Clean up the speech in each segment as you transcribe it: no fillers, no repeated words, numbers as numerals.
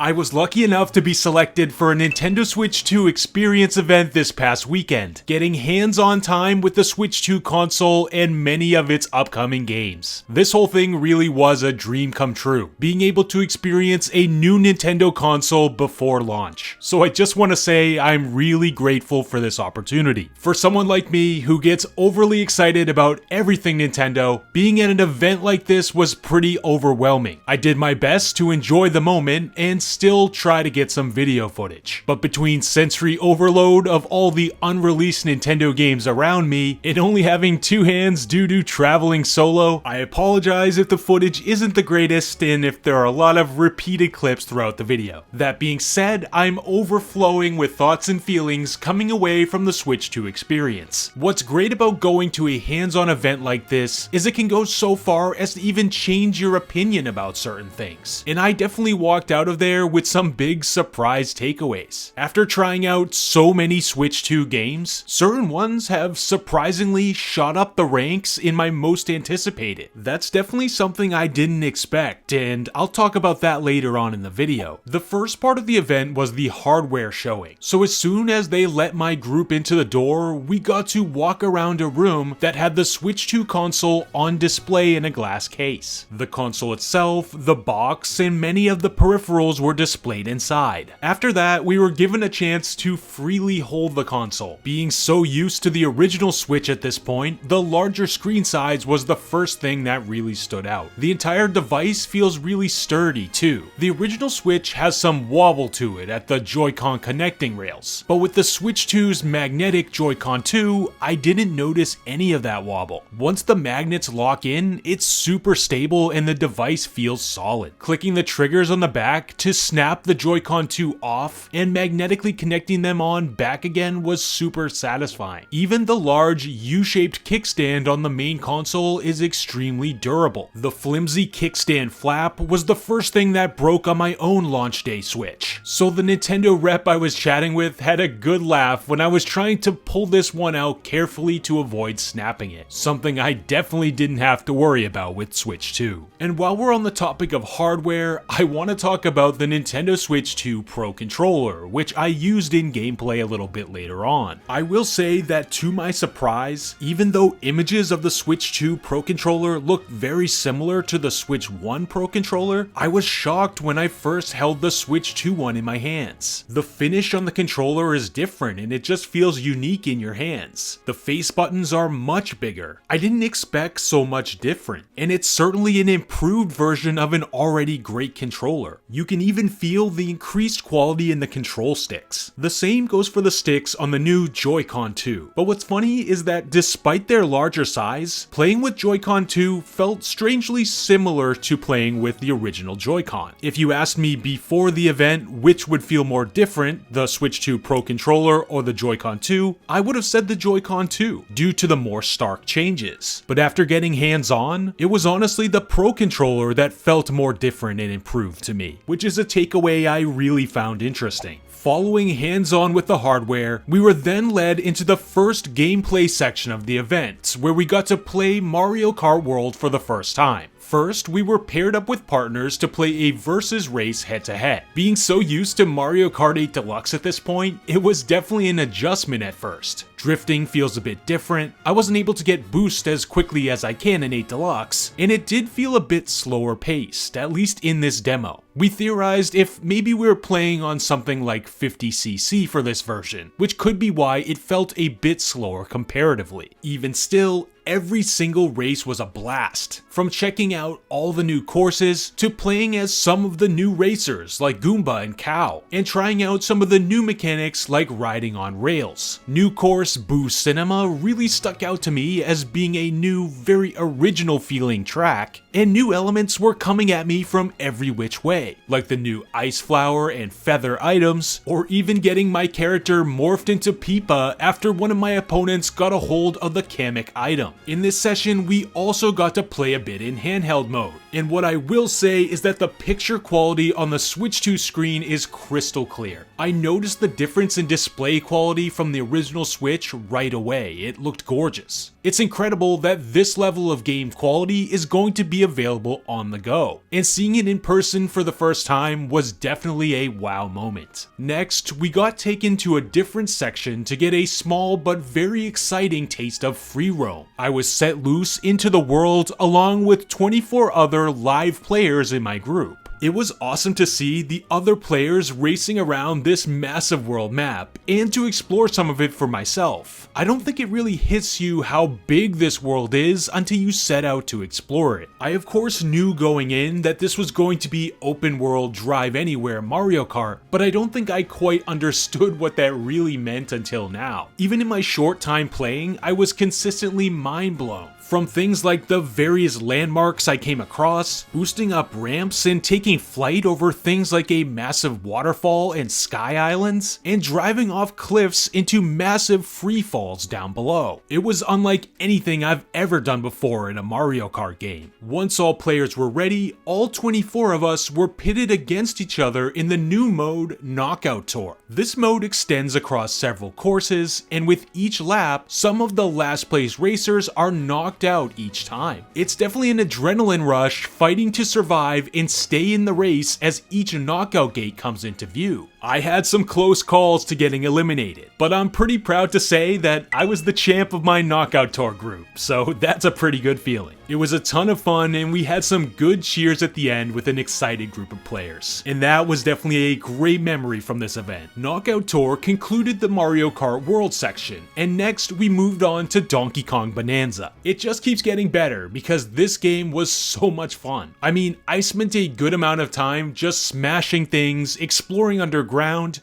I was lucky enough to be selected for a Nintendo Switch 2 experience event this past weekend, getting hands-on time with the Switch 2 console and many of its upcoming games. This whole thing really was a dream come true, being able to experience a new Nintendo console before launch. So I just want to say I'm really grateful for this opportunity. For someone like me who gets overly excited about everything Nintendo, being at an event like this was pretty overwhelming. I did my best to enjoy the moment and still try to get some video footage. But between sensory overload of all the unreleased Nintendo games around me and only having two hands due to traveling solo, I apologize if the footage isn't the greatest and if there are a lot of repeated clips throughout the video. That being said, I'm overflowing with thoughts and feelings coming away from the Switch 2 experience. What's great about going to a hands-on event like this is it can go so far as to even change your opinion about certain things. And I definitely walked out of there with some big surprise takeaways. After trying out so many Switch 2 games, certain ones have surprisingly shot up the ranks in my most anticipated. That's definitely something I didn't expect, and I'll talk about that later on in the video. The first part of the event was the hardware showing. So as soon as they let my group into the door, we got to walk around a room that had the Switch 2 console on display in a glass case. The console itself, the box, and many of the peripherals were displayed inside. After that, we were given a chance to freely hold the console. Being so used to the original Switch at this point, the larger screen size was the first thing that really stood out. The entire device feels really sturdy too. The original Switch has some wobble to it at the Joy-Con connecting rails, but with the Switch 2's magnetic Joy-Con 2, I didn't notice any of that wobble. Once the magnets lock in, it's super stable and the device feels solid. Clicking the triggers on the back to snap the Joy-Con 2 off and magnetically connecting them on back again was super satisfying. Even the large U-shaped kickstand on the main console is extremely durable. The flimsy kickstand flap was the first thing that broke on my own launch day Switch. So the Nintendo rep I was chatting with had a good laugh when I was trying to pull this one out carefully to avoid snapping it. Something I definitely didn't have to worry about with Switch 2. And while we're on the topic of hardware, I want to talk about the Nintendo Switch 2 Pro Controller, which I used in gameplay a little bit later on. I will say that to my surprise, even though images of the Switch 2 Pro Controller look very similar to the Switch 1 Pro Controller, I was shocked when I first held the Switch 2 one in my hands. The finish on the controller is different and it just feels unique in your hands. The face buttons are much bigger. I didn't expect so much different, and it's certainly an improved version of an already great controller. You can even feel the increased quality in the control sticks. The same goes for the sticks on the new Joy-Con 2. But what's funny is that despite their larger size, playing with Joy-Con 2 felt strangely similar to playing with the original Joy-Con. If you asked me before the event which would feel more different, the Switch 2 Pro Controller or the Joy-Con 2, I would have said the Joy-Con 2, due to the more stark changes. But after getting hands-on, it was honestly the Pro Controller that felt more different and improved to me, which is a takeaway I really found interesting. Following hands-on with the hardware, we were then led into the first gameplay section of the event, where we got to play Mario Kart World for the first time. First, we were paired up with partners to play a versus race head-to-head. Being so used to Mario Kart 8 Deluxe at this point, it was definitely an adjustment at first. Drifting feels a bit different, I wasn't able to get boost as quickly as I can in 8 Deluxe, and it did feel a bit slower paced, at least in this demo. We theorized if maybe we were playing on something like 50cc for this version, which could be why it felt a bit slower comparatively. Even still, every single race was a blast. From checking out all the new courses, to playing as some of the new racers like Goomba and Cow, and trying out some of the new mechanics like riding on rails. New course Boo Cinema really stuck out to me as being a new, very original feeling track, and new elements were coming at me from every which way, like the new Ice Flower and Feather items, or even getting my character morphed into Peepa after one of my opponents got a hold of the Kamek item. In this session, we also got to play a bit in handheld mode, and what I will say is that the picture quality on the Switch 2 screen is crystal clear. I noticed the difference in display quality from the original Switch right away. It looked gorgeous. It's incredible that this level of game quality is going to be available on the go, and seeing it in person for the first time was definitely a wow moment. Next, we got taken to a different section to get a small but very exciting taste of free roam. I was set loose into the world along with 24 other live players in my group. It was awesome to see the other players racing around this massive world map, and to explore some of it for myself. I don't think it really hits you how big this world is until you set out to explore it. I of course knew going in that this was going to be open world drive anywhere Mario Kart, but I don't think I quite understood what that really meant until now. Even in my short time playing, I was consistently mind blown. From things like the various landmarks I came across, boosting up ramps and taking flight over things like a massive waterfall and sky islands, and driving off cliffs into massive free falls down below. It was unlike anything I've ever done before in a Mario Kart game. Once all players were ready, all 24 of us were pitted against each other in the new mode Knockout Tour. This mode extends across several courses, and with each lap, some of the last place racers are knocked out each time. It's definitely an adrenaline rush fighting to survive and stay in the race as each knockout gate comes into view. I had some close calls to getting eliminated, but I'm pretty proud to say that I was the champ of my Knockout Tour group, so that's a pretty good feeling. It was a ton of fun and we had some good cheers at the end with an excited group of players, and that was definitely a great memory from this event. Knockout Tour concluded the Mario Kart World section, and next we moved on to Donkey Kong Bonanza. It just keeps getting better because this game was so much fun. I mean, I spent a good amount of time just smashing things, exploring underground,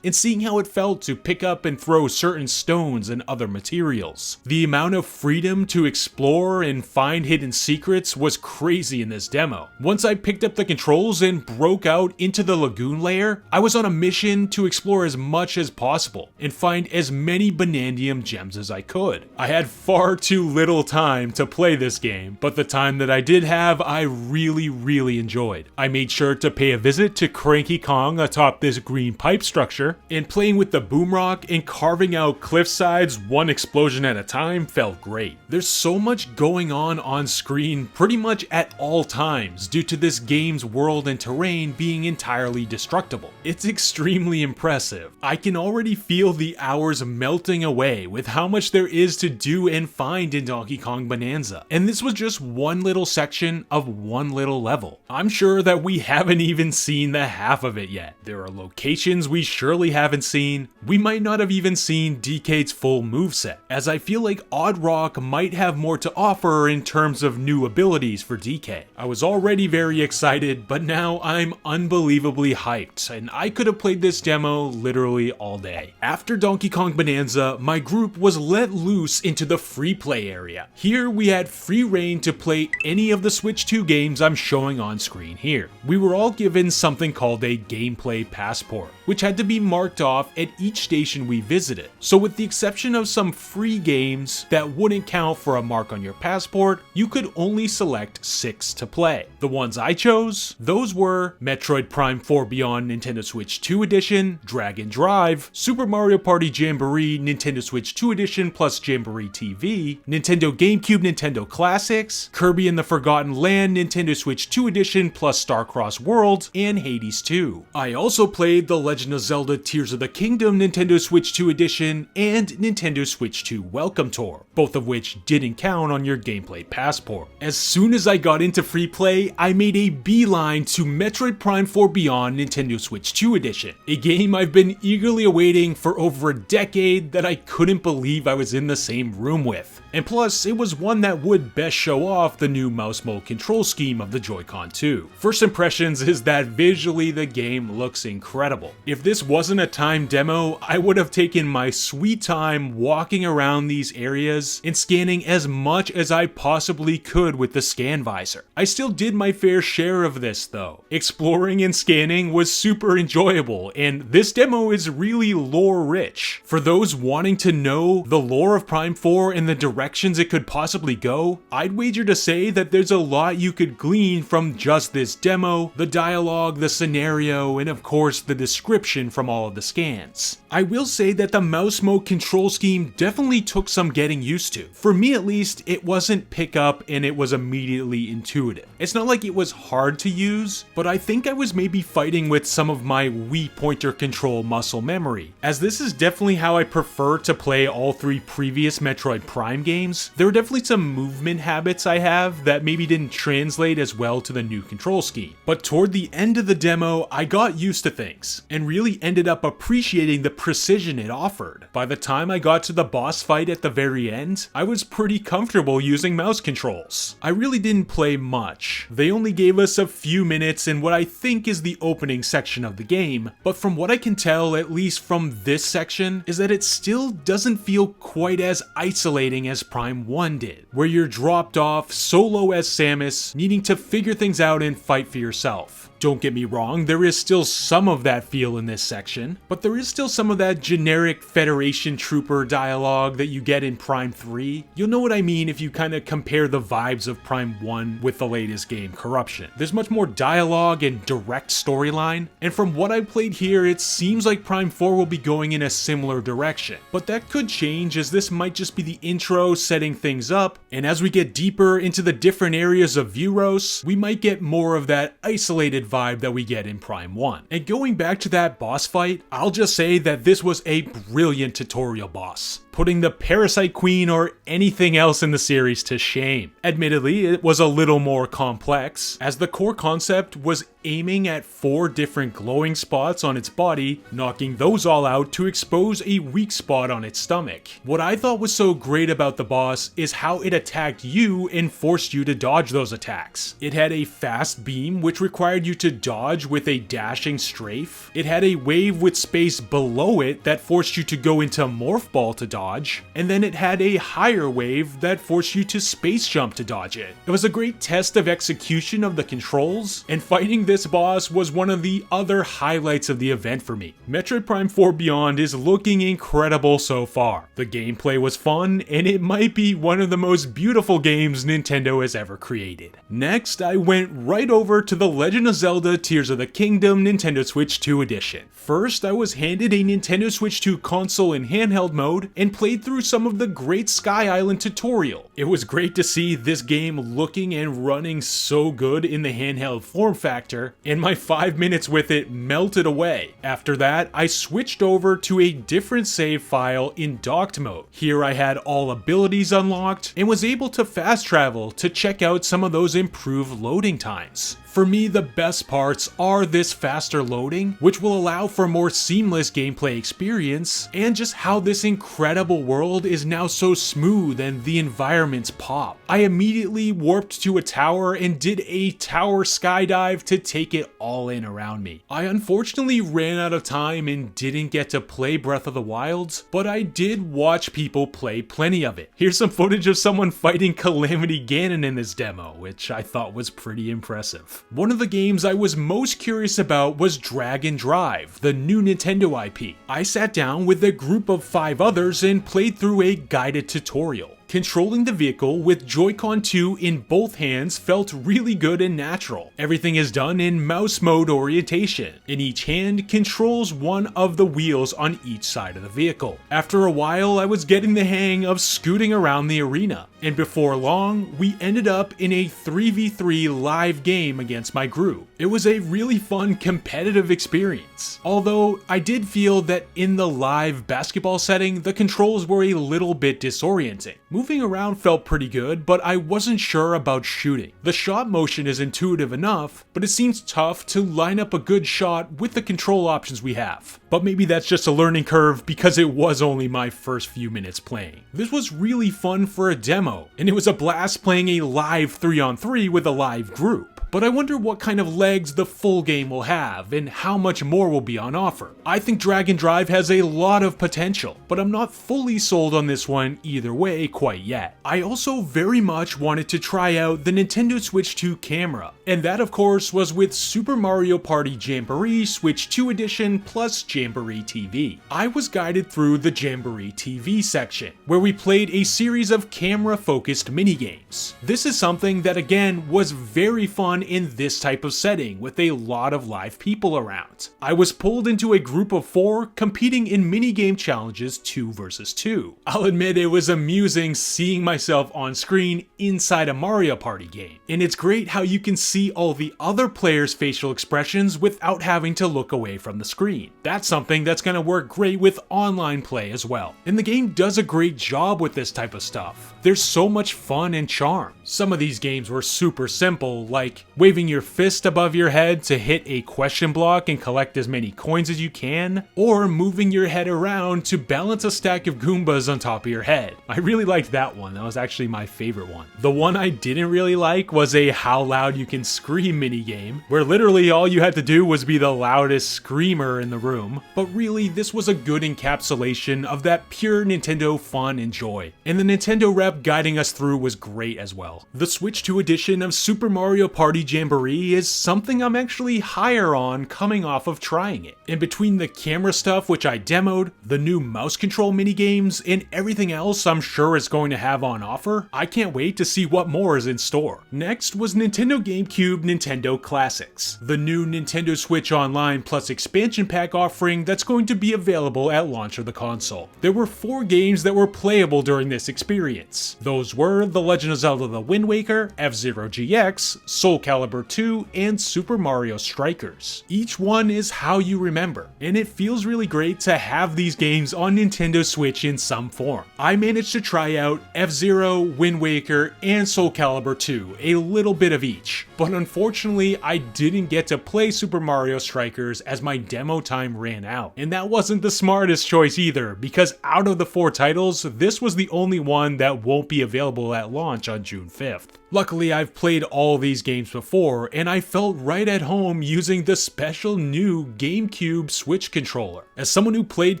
and seeing how it felt to pick up and throw certain stones and other materials. The amount of freedom to explore and find hidden secrets was crazy in this demo. Once I picked up the controls and broke out into the lagoon layer, I was on a mission to explore as much as possible and find as many Bonandium gems as I could. I had far too little time to play this game, but the time that I did have, I really enjoyed. I made sure to pay a visit to Cranky Kong atop this green pipe structure, and playing with the boom rock and carving out cliff sides one explosion at a time felt great. There's so much going on screen pretty much at all times due to this game's world and terrain being entirely destructible. It's extremely impressive. I can already feel the hours melting away with how much there is to do and find in Donkey Kong Bonanza, and this was just one little section of one little level. I'm sure that we haven't even seen the half of it yet. There are locations we surely haven't seen. We might not have even seen DK's full moveset, as I feel like Odd Rock might have more to offer in terms of new abilities for DK. I was already very excited, but now I'm unbelievably hyped, and I could have played this demo literally all day. After Donkey Kong Bonanza, my group was let loose into the free play area. Here we had free reign to play any of the Switch 2 games I'm showing on screen here. We were all given something called a gameplay passport, which had to be marked off at each station we visited. So with the exception of some free games that wouldn't count for a mark on your passport, you could only select 6 to play. The ones I chose, those were Metroid Prime 4 Beyond Nintendo Switch 2 Edition, Dragon Drive, Super Mario Party Jamboree Nintendo Switch 2 Edition plus Jamboree TV, Nintendo GameCube Nintendo Classics, Kirby and the Forgotten Land Nintendo Switch 2 Edition plus Starcross World, and Hades 2. I also played the Legend of Zelda Tears of the Kingdom Nintendo Switch 2 Edition and Nintendo Switch 2 Welcome Tour, both of which didn't count on your gameplay passport. As soon as I got into free play, I made a beeline to Metroid Prime 4 Beyond Nintendo Switch 2 Edition, a game I've been eagerly awaiting for over a decade that I couldn't believe I was in the same room with. And plus, it was one that would best show off the new mouse mode control scheme of the Joy-Con 2. First impressions is that visually the game looks incredible. If this wasn't a timed demo, I would have taken my sweet time walking around these areas and scanning as much as I possibly could with the scan visor. I still did my fair share of this though. Exploring and scanning was super enjoyable, and this demo is really lore rich. For those wanting to know the lore of Prime 4 and the directions it could possibly really go, I'd wager to say that there's a lot you could glean from just this demo, the dialogue, the scenario, and of course the description from all of the scans. I will say that the mouse mode control scheme definitely took some getting used to. For me at least, it wasn't pick up and it was immediately intuitive. It's not like it was hard to use, but I think I was maybe fighting with some of my Wii pointer control muscle memory, as this is definitely how I prefer to play all 3 previous Metroid Prime games. There are definitely some movement habits I have that maybe didn't translate as well to the new control scheme. But toward the end of the demo, I got used to things, and really ended up appreciating the precision it offered. By the time I got to the boss fight at the very end, I was pretty comfortable using mouse controls. I really didn't play much. They only gave us a few minutes in what I think is the opening section of the game, but from what I can tell, at least from this section, is that it still doesn't feel quite as isolating as Prime 1 did, where you're dropped off solo as Samus, needing to figure things out and fight for yourself. Don't get me wrong, there is still some of that feel in this section, but there is still some of that generic Federation Trooper dialogue that you get in Prime 3. You'll know what I mean if you kind of compare the vibes of Prime 1 with the latest game, Corruption. There's much more dialogue and direct storyline, and from what I played here, it seems like Prime 4 will be going in a similar direction. But that could change, as this might just be the intro setting things up, and as we get deeper into the different areas of Vuros, we might get more of that isolated vibe that we get in Prime 1. And going back to that boss fight, I'll just say that this was a brilliant tutorial boss, putting the Parasite Queen or anything else in the series to shame. Admittedly, it was a little more complex, as the core concept was aiming at 4 different glowing spots on its body, knocking those all out to expose a weak spot on its stomach. What I thought was so great about the boss is how it attacked you and forced you to dodge those attacks. It had a fast beam which required you to dodge with a dashing strafe. It had a wave with space below it that forced you to go into Morph Ball to dodge, and then it had a higher wave that forced you to space jump to dodge it. It was a great test of execution of the controls, and fighting this boss was one of the other highlights of the event for me. Metroid Prime 4 Beyond is looking incredible so far. The gameplay was fun, and it might be one of the most beautiful games Nintendo has ever created. Next, I went right over to the Legend of Zelda Tears of the Kingdom Nintendo Switch 2 edition. First, I was handed a Nintendo Switch 2 console in handheld mode and played through some of the Great Sky Island tutorial. It was great to see this game looking and running so good in the handheld form factor, and my 5 minutes with it melted away. After that, I switched over to a different save file in docked mode. Here I had all abilities unlocked and was able to fast travel to check out some of those improved loading times. For me, the best parts are this faster loading, which will allow for more seamless gameplay experience, and just how this incredible world is now so smooth and the environments pop. I immediately warped to a tower and did a tower skydive to take it all in around me. I unfortunately ran out of time and didn't get to play Breath of the Wild, but I did watch people play plenty of it. Here's some footage of someone fighting Calamity Ganon in this demo, which I thought was pretty impressive. One of the games I was most curious about was Dragon Drive, the new Nintendo IP. I sat down with a group of 5 others and played through a guided tutorial. Controlling the vehicle with Joy-Con 2 in both hands felt really good and natural. Everything is done in mouse mode orientation, and each hand controls one of the wheels on each side of the vehicle. After a while, I was getting the hang of scooting around the arena, and before long, we ended up in a 3v3 live game against my group. It was a really fun competitive experience, although I did feel that in the live basketball setting, the controls were a little bit disorienting. Moving around felt pretty good, but I wasn't sure about shooting. The shot motion is intuitive enough, but it seems tough to line up a good shot with the control options we have. But maybe that's just a learning curve because it was only my first few minutes playing. This was really fun for a demo, and it was a blast playing a live 3-on-3 with a live group. But I wonder what kind of legs the full game will have and how much more will be on offer. I think Dragon Drive has a lot of potential, but I'm not fully sold on this one either way quite yet. I also very much wanted to try out the Nintendo Switch 2 camera. And that of course was with Super Mario Party Jamboree Switch 2 Edition plus Jamboree TV. I was guided through the Jamboree TV section, where we played a series of camera-focused minigames. This is something that again was very fun in this type of setting with a lot of live people around. I was pulled into a group of 4 competing in minigame challenges 2 versus 2. I'll admit it was amusing seeing myself on screen inside a Mario Party game, and it's great how you can see all the other players' facial expressions without having to look away from the screen. That's something that's going to work great with online play as well, and the game does a great job with this type of stuff. There's so much fun and charm. Some of these games were super simple, like waving your fist above your head to hit a question block and collect as many coins as you can, or moving your head around to balance a stack of Goombas on top of your head. I really liked that one. That was actually my favorite one. The one I didn't really like was a how loud you can scream minigame, where literally all you had to do was be the loudest screamer in the room. But really, this was a good encapsulation of that pure Nintendo fun and joy, and the Nintendo rep guiding us through was great as well. The Switch 2 edition of Super Mario Party Jamboree is something I'm actually higher on coming off of trying it. In between the camera stuff which I demoed, the new mouse control minigames, and everything else I'm sure it's going to have on offer, I can't wait to see what more is in store. Next was Nintendo GameCube Nintendo Classics, the new Nintendo Switch Online Plus expansion pack offering that's going to be available at launch of the console. There were 4 games that were playable during this experience. Those were The Legend of Zelda The Wind Waker, F-Zero GX, Soul Calibur 2, and Super Mario Strikers. Each one is how you remember, and it feels really great to have these games on Nintendo Switch in some form. I managed to try out F-Zero, Wind Waker, and Soul Calibur 2, a little bit of each, but unfortunately I didn't get to play Super Mario Strikers as my demo time ran out. And that wasn't the smartest choice either, because out of the 4 titles, this was the only one that won't be available at launch on June 5th. Luckily, I've played all these games before, and I felt right at home using the special new GameCube Switch controller. As someone who played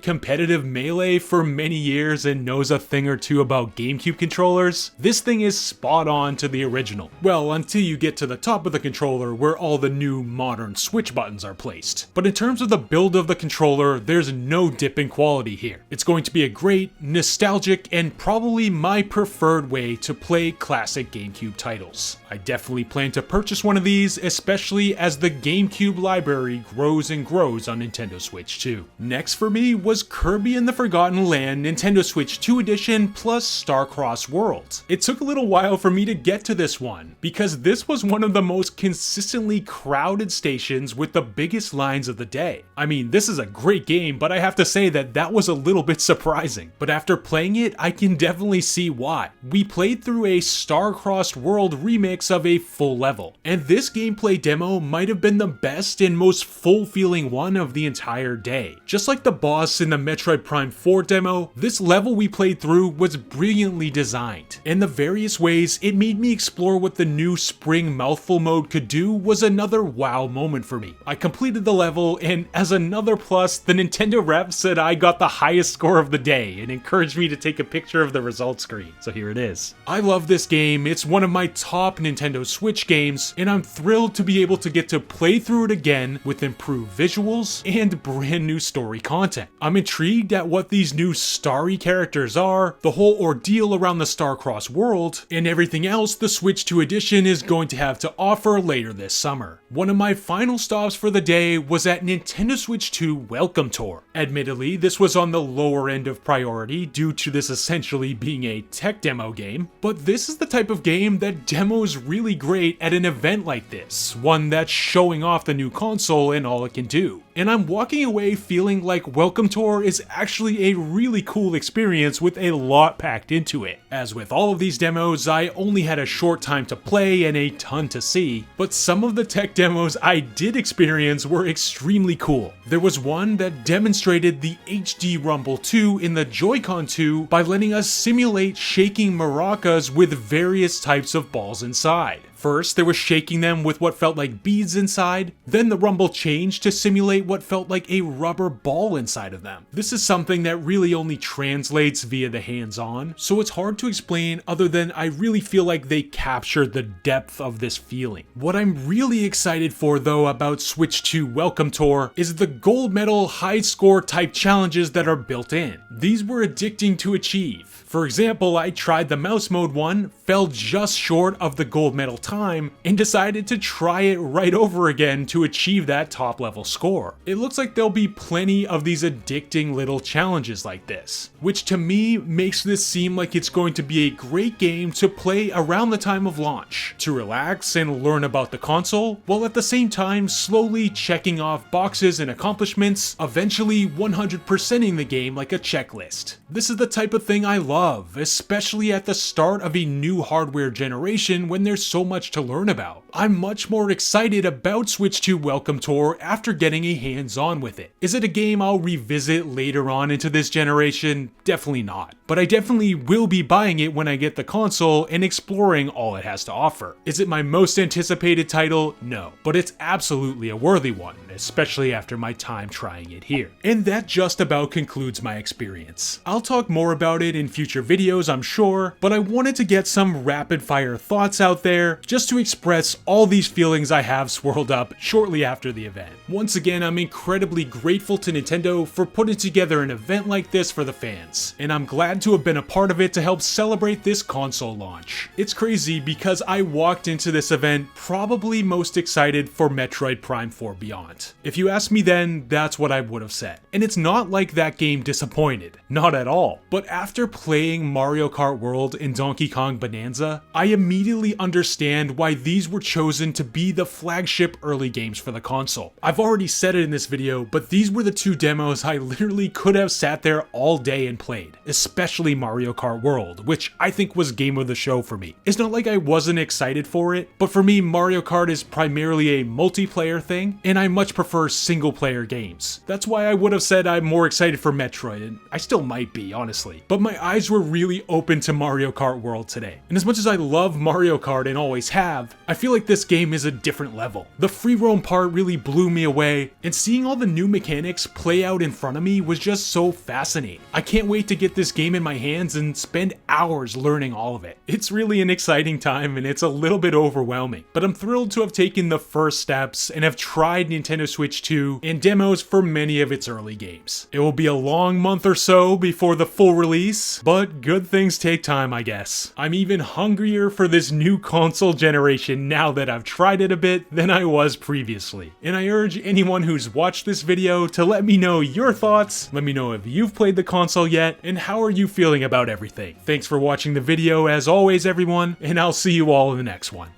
competitive Melee for many years and knows a thing or two about GameCube controllers, this thing is spot on to the original. Well, until you get to the top of the controller where all the new modern Switch buttons are placed. But in terms of the build of the controller, there's no dip in quality here. It's going to be a great, nostalgic, and probably my preferred way to play classic GameCube titles. I definitely plan to purchase one of these, especially as the GameCube library grows and grows on Nintendo Switch 2. Next for me was Kirby and the Forgotten Land Nintendo Switch 2 Edition plus Star-Crossed World. It took a little while for me to get to this one, because this was one of the most consistently crowded stations with the biggest lines of the day. I mean, this is a great game, but I have to say that was a little bit surprising. But after playing it, I can definitely see why. We played through a Star-Crossed World remix of a full level, and this gameplay demo might have been the best and most full feeling one of the entire day. Just like the boss in the Metroid Prime 4 demo, this level we played through was brilliantly designed, and the various ways it made me explore what the new Spring Mouthful mode could do was another wow moment for me. I completed the level, and as another plus, the Nintendo rep said I got the highest score of the day and encouraged me to take a picture of the result screen, so here it is. I love this game. It's one of my top Nintendo Switch games, and I'm thrilled to be able to get to play through it again with improved visuals and brand new story content. I'm intrigued at what these new starry characters are, the whole ordeal around the Star-Crossed World, and everything else the Switch 2 edition is going to have to offer later this summer. One of my final stops for the day was at Nintendo Switch 2 Welcome Tour. Admittedly, this was on the lower end of priority due to this essentially being a tech demo game, but this is the type of game that demos really great at an event like this, one that's showing off the new console and all it can do. And I'm walking away feeling like Welcome Tour is actually a really cool experience with a lot packed into it. As with all of these demos, I only had a short time to play and a ton to see, but some of the tech demos I did experience were extremely cool. There was one that demonstrated the HD Rumble 2 in the Joy-Con 2 by letting us simulate shaking maracas with various types of balls inside. First, there was shaking them with what felt like beads inside, then the rumble changed to simulate what felt like a rubber ball inside of them. This is something that really only translates via the hands-on, so it's hard to explain other than I really feel like they captured the depth of this feeling. What I'm really excited for though about Switch 2 Welcome Tour is the gold medal high score type challenges that are built in. These were addicting to achieve. For example, I tried the mouse mode one, fell just short of the gold medal time, and decided to try it right over again to achieve that top level score. It looks like there'll be plenty of these addicting little challenges like this, which to me makes this seem like it's going to be a great game to play around the time of launch, to relax and learn about the console, while at the same time slowly checking off boxes and accomplishments, eventually 100%ing the game like a checklist. This is the type of thing I love, especially at the start of a new hardware generation when there's so much to learn about. I'm much more excited about Switch 2 Welcome Tour after getting a hands-on with it. Is it a game I'll revisit later on into this generation? Definitely not. But I definitely will be buying it when I get the console and exploring all it has to offer. Is it my most anticipated title? No. But it's absolutely a worthy one, especially after my time trying it here. And that just about concludes my experience. I'll talk more about it in future videos, I'm sure, but I wanted to get some rapid fire thoughts out there just to express all these feelings I have swirled up shortly after the event. Once again, I'm incredibly grateful to Nintendo for putting together an event like this for the fans, and I'm glad to have been a part of it to help celebrate this console launch. It's crazy because I walked into this event probably most excited for Metroid Prime 4 Beyond. If you asked me then, that's what I would have said. And it's not like that game disappointed, not at all. But after playing Mario Kart World and Donkey Kong Bonanza, I immediately understand why these were chosen to be the flagship early games for the console. I've already said it in this video, but these were the two demos I literally could have sat there all day and played, especially Mario Kart World, which I think was game of the show for me. It's not like I wasn't excited for it, but for me, Mario Kart is primarily a multiplayer thing, and I much prefer single player games. That's why I would have said I'm more excited for Metroid, and I still might be, honestly. But my eyes were really open to Mario Kart World today. And as much as I love Mario Kart and always have, I feel like this game is a different level. The free roam part really blew me away, and seeing all the new mechanics play out in front of me was just so fascinating. I can't wait to get this game in my hands and spend hours learning all of it. It's really an exciting time and it's a little bit overwhelming, but I'm thrilled to have taken the first steps and have tried Nintendo Switch 2 and demos for many of its early games. It will be a long month or so before the full release, but good things take time, I guess. I'm even hungrier for this new console generation now that I've tried it a bit than I was previously. And I urge anyone who's watched this video to let me know your thoughts, let me know if you've played the console yet, and how are you feeling about everything. Thanks for watching the video as always, everyone, and I'll see you all in the next one.